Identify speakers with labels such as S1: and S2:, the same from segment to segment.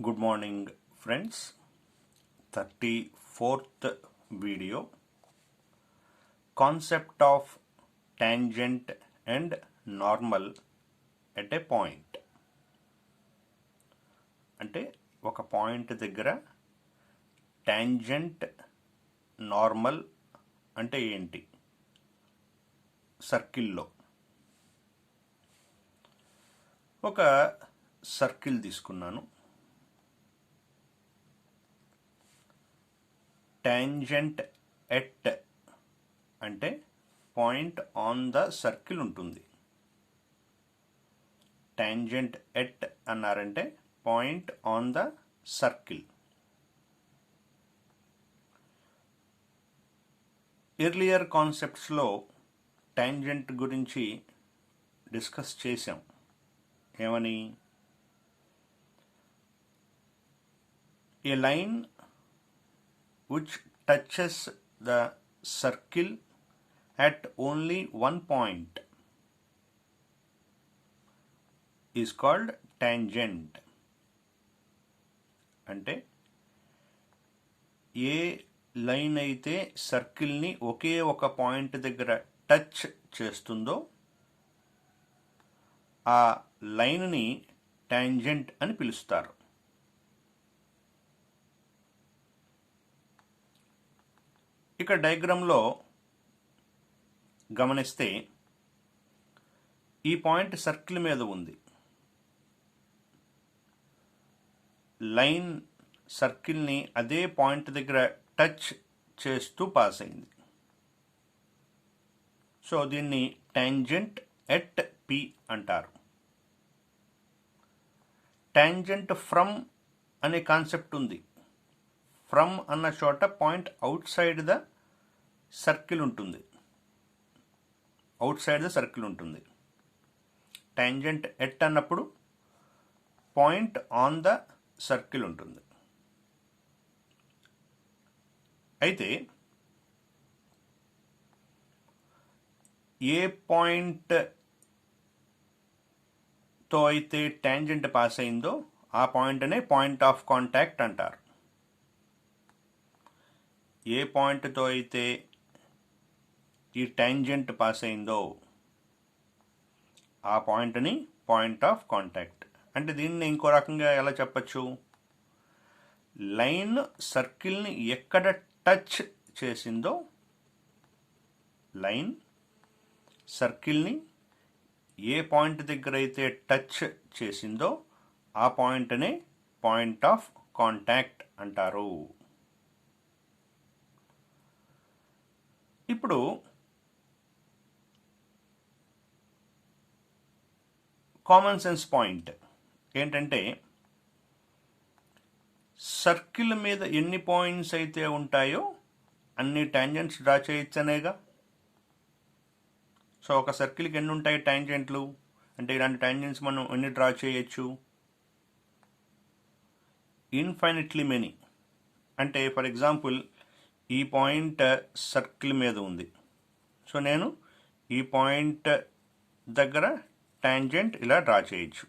S1: Good morning, friends. 34th video. Concept of tangent and normal at a point. అంటే ఒక point దగ్గర tangent normal అంటే ఏంటి సర్కిల్లో. ఒక సర్కిల్ తీసుకున్నాను. టాంజెంట్ ఎట్ అంటే పాయింట్ ఆన్ ద సర్కిల్ ఉంటుంది. టాంజెంట్ ఎట్ అన్నారంటే point on the circle. Earlier కాన్సెప్ట్స్లో టాంజెంట్ గురించి డిస్కస్ చేశాం. ఏమని? A line which touches the circle at only one point is called tangent. అంటే ఏ లైన్ అయితే సర్కిల్ని ఒకే ఒక పాయింట్ దగ్గర టచ్ చేస్తుందో ఆ లైన్ని టాంజెంట్ అని పిలుస్తారు. ఇక డయాగ్రామ్లో గమనిస్తే ఈ పాయింట్ సర్కిల్ మీద ఉంది. లైన్ సర్కిల్ని అదే పాయింట్ దగ్గర టచ్ చేస్తూ పాస్ అయింది. సో దీన్ని టాంజెంట్ ఎట్ పి అంటారు. టాంజెంట్ ఫ్రమ్ అనే కాన్సెప్ట్ ఉంది. ఫ్రమ్ అన్న చోట point out side the circle ఉంటుంది. అవుట్ సైడ్ ద సర్కిల్ ఉంటుంది. టాంజెంట్ ఎట్ అన్నప్పుడు పాయింట్ ఆన్ ద సర్కిల్ ఉంటుంది. అయితే ఏ పాయింట్తో అయితే టాంజెంట్ పాస్ అయిందో ఆ పాయింట్నే పాయింట్ ఆఫ్ కాంటాక్ట్ అంటారు. ఏ పాయింట్తో అయితే ఈ టాంజెంట్ పాస్ అయిందో ఆ పాయింట్ని పాయింట్ ఆఫ్ కాంటాక్ట్ అంటే దీన్ని ఇంకో రకంగా ఎలా చెప్పచ్చు? లైన్ సర్కిల్ని ఎక్కడ టచ్ చేసిందో, లైన్ సర్కిల్ని ఏ పాయింట్ దగ్గర అయితే టచ్ చేసిందో ఆ పాయింట్నే పాయింట్ ఆఫ్ కాంటాక్ట్ అంటారు. ఇప్పుడు కామన్ సెన్స్ పాయింట్ ఏంటంటే సర్కిల్ మీద ఎన్ని పాయింట్స్ అయితే ఉంటాయో అన్ని టాంజెంట్స్ డ్రా చేయొచ్చనేగా. సో ఒక సర్కిల్కి ఎన్ని ఉంటాయి టాంజెంట్లు అంటే ఇలాంటి టాంజెంట్స్ మనం ఎన్ని డ్రా చేయొచ్చు? ఇన్ఫైనిట్లీ మెనీ. అంటే ఫర్ ఎగ్జాంపుల్ ఈ పాయింట్ సర్కిల్ మీద ఉంది. సో నేను ఈ పాయింట్ దగ్గర టాంజెంట్ ఇలా డ్రా చేయొచ్చు.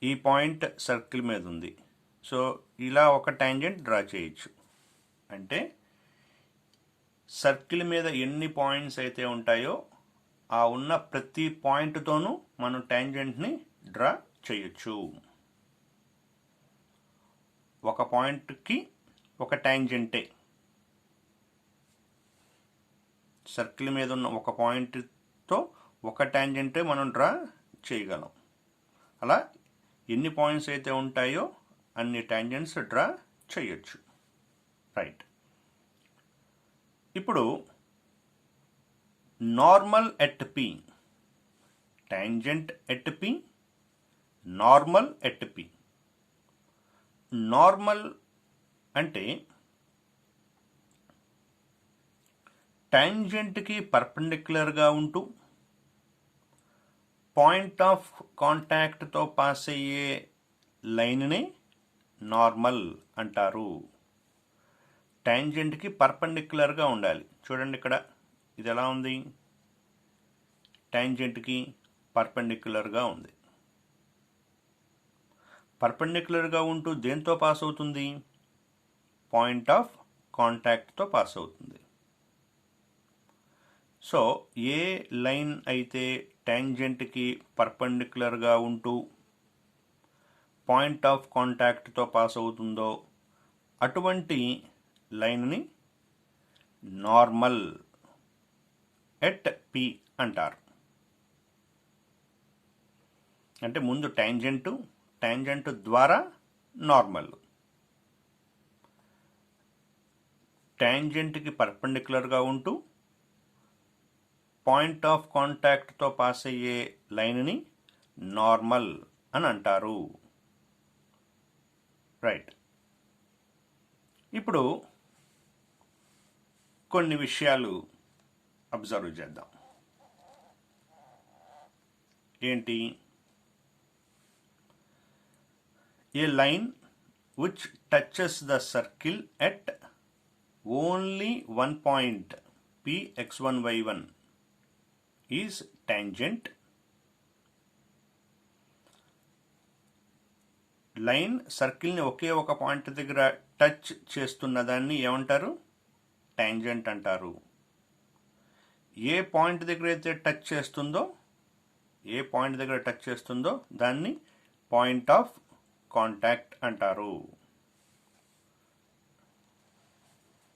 S1: ఈ పాయింట్ సర్కిల్ మీద ఉంది. సో ఇలా ఒక టాంజెంట్ డ్రా చేయొచ్చు. అంటే సర్కిల్ మీద ఎన్ని పాయింట్స్ అయితే ఉంటాయో ఆ ఉన్న ప్రతి పాయింట్తోనూ మనం టాంజెంట్ని డ్రా చేయొచ్చు. ఒక పాయింట్కి ఒక టాంజెంటే. సర్కిల్ మీద ఉన్న ఒక పాయింట్తో ఒక టాంజెంటే మనం డ్రా చేయగలం. అలా ఎన్ని పాయింట్స్ అయితే ఉంటాయో అన్ని టాంజెంట్స్ డ్రా చేయొచ్చు. రైట్. ఇప్పుడు normal at P, tangent at P, normal at P. Normal అంటే టాంజెంట్కి పర్పెండిక్యులర్గా ఉంటూ పాయింట్ ఆఫ్ కాంటాక్ట్తో పాస్ అయ్యే లైన్ని నార్మల్ అంటారు. టాంజెంట్కి పర్పెండిక్యులర్గా ఉండాలి. చూడండి ఇక్కడ ఇది ఎలా ఉంది? టాంజెంట్కి పర్పెండిక్యులర్గా ఉంది. పర్పెండిక్యులర్గా ఉంటూ దేంతో పాస్ అవుతుంది? పాయింట్ ఆఫ్ కాంటాక్ట్తో పాస్ అవుతుంది. సో ఏ లైన్ అయితే ట్యాంజెంట్కి పర్పెండిక్యులర్గా ఉంటూ పాయింట్ ఆఫ్ కాంటాక్ట్తో పాస్ అవుతుందో అటువంటి లైన్ని నార్మల్ ఎట్ పి అంటారు. అంటే ముందు ట్యాంజెంట్ ద్వారా నార్మల్. ట్యాంజెంట్కి పర్పెండిక్యులర్గా ఉంటూ పాయింట్ ఆఫ్ కాంటాక్ట్తో పాస్ అయ్యే లైన్ని నార్మల్ అని అంటారు. రైట్. ఇప్పుడు కొన్ని విషయాలు అబ్జర్వ్ చేద్దాం. ఏంటి? ఏ line which touches the circle at only one point p x1 y1 is tangent. Line సర్కిల్ని ఒకే ఒక పాయింట్ దగ్గర టచ్ చేస్తున్న దాన్ని ఏమంటారు? ట్యాంజెంట్ అంటారు. ఏ పాయింట్ దగ్గర అయితే టచ్ చేస్తుందో దాన్ని పాయింట్ ఆఫ్ కాంటాక్ట్ అంటారు.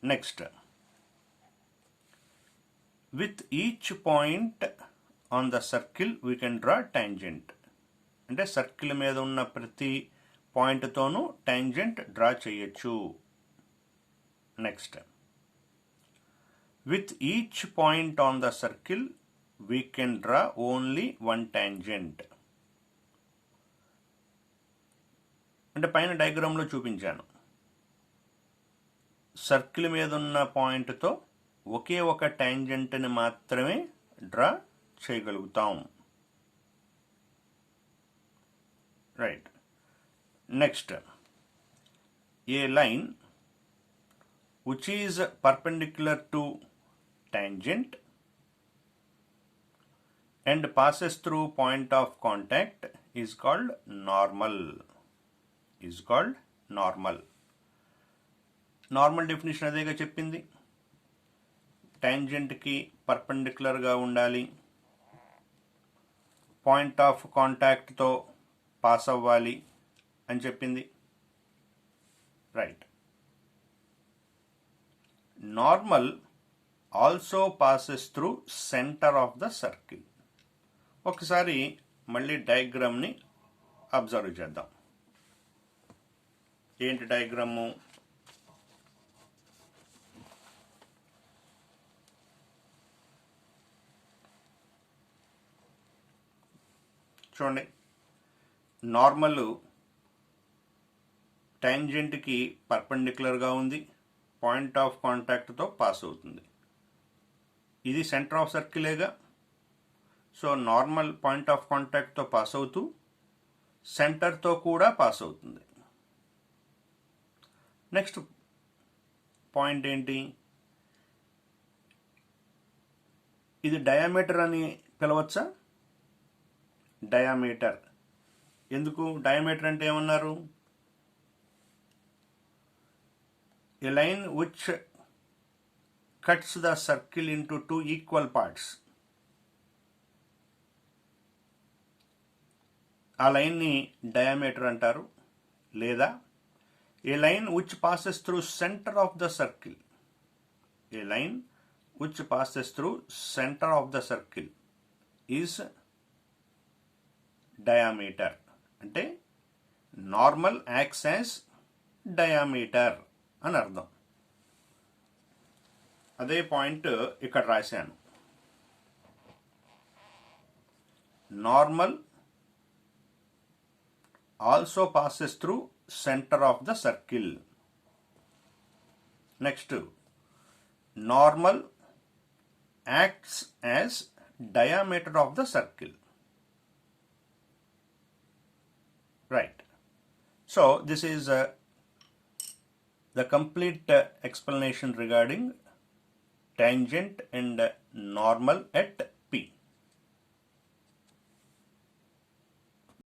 S1: Next, with each point on the circle we can draw tangent. అంటే సర్కిల్ మీద ఉన్న ప్రతి పాయింట్తోనూ ట్యాంజెంట్ డ్రా చేయొచ్చు. Next, with each point on the circle we can draw only one tangent. అంటే పైన డయాగ్రామ్లో చూపించాను. సర్కిల్ మీద ఉన్న పాయింట్తో ఒకే ఒక ట్యాంజెంట్ని మాత్రమే డ్రా చేయగలుగుతాం. Right. Next, A line which is perpendicular to tangent and passes through point of contact is called normal. Normal definition అదేగా చెప్పింది. ట్యాంజెంట్కి పర్పెండిక్యులర్గా ఉండాలి, పాయింట్ ఆఫ్ కాంటాక్ట్తో పాస్ అవ్వాలి అని చెప్పింది. Right. Normal also passes through centre of the circle. ఒకసారి మళ్ళీ డయాగ్రామ్ని observe చేద్దాం. ఏంటి డయాగ్రాము? చూడండి, నార్మల్ ట్యాంజెంట్కి పర్పెండిక్యులర్గా ఉంది, పాయింట్ ఆఫ్ కాంటాక్ట్తో పాస్ అవుతుంది. ఇది సెంటర్ ఆఫ్ సర్కిలేగా. సో నార్మల్ పాయింట్ ఆఫ్ కాంటాక్ట్తో పాస్ అవుతూ సెంటర్తో కూడా పాస్ అవుతుంది. నెక్స్ట్ పాయింట్ ఏంటి? ఇది డయామీటర్ అని పిలవచ్చా? డయామీటర్. ఎందుకు డయామీటర్ అంటే ఏమన్నారు? A line which cuts the circle into two equal parts. ఆ లైన్ని డయామీటర్ అంటారు. లేదా ఏ line which passes through center of the circle. A line which passes through center of the circle is diameter. అంటే normal acts as diameter అని అర్థం. అదే point ఇక్కడ రాశాను. Normal also passes through centre of the circle. Next, normal acts as diameter of the circle. Right. So this is the complete explanation regarding tangent and normal at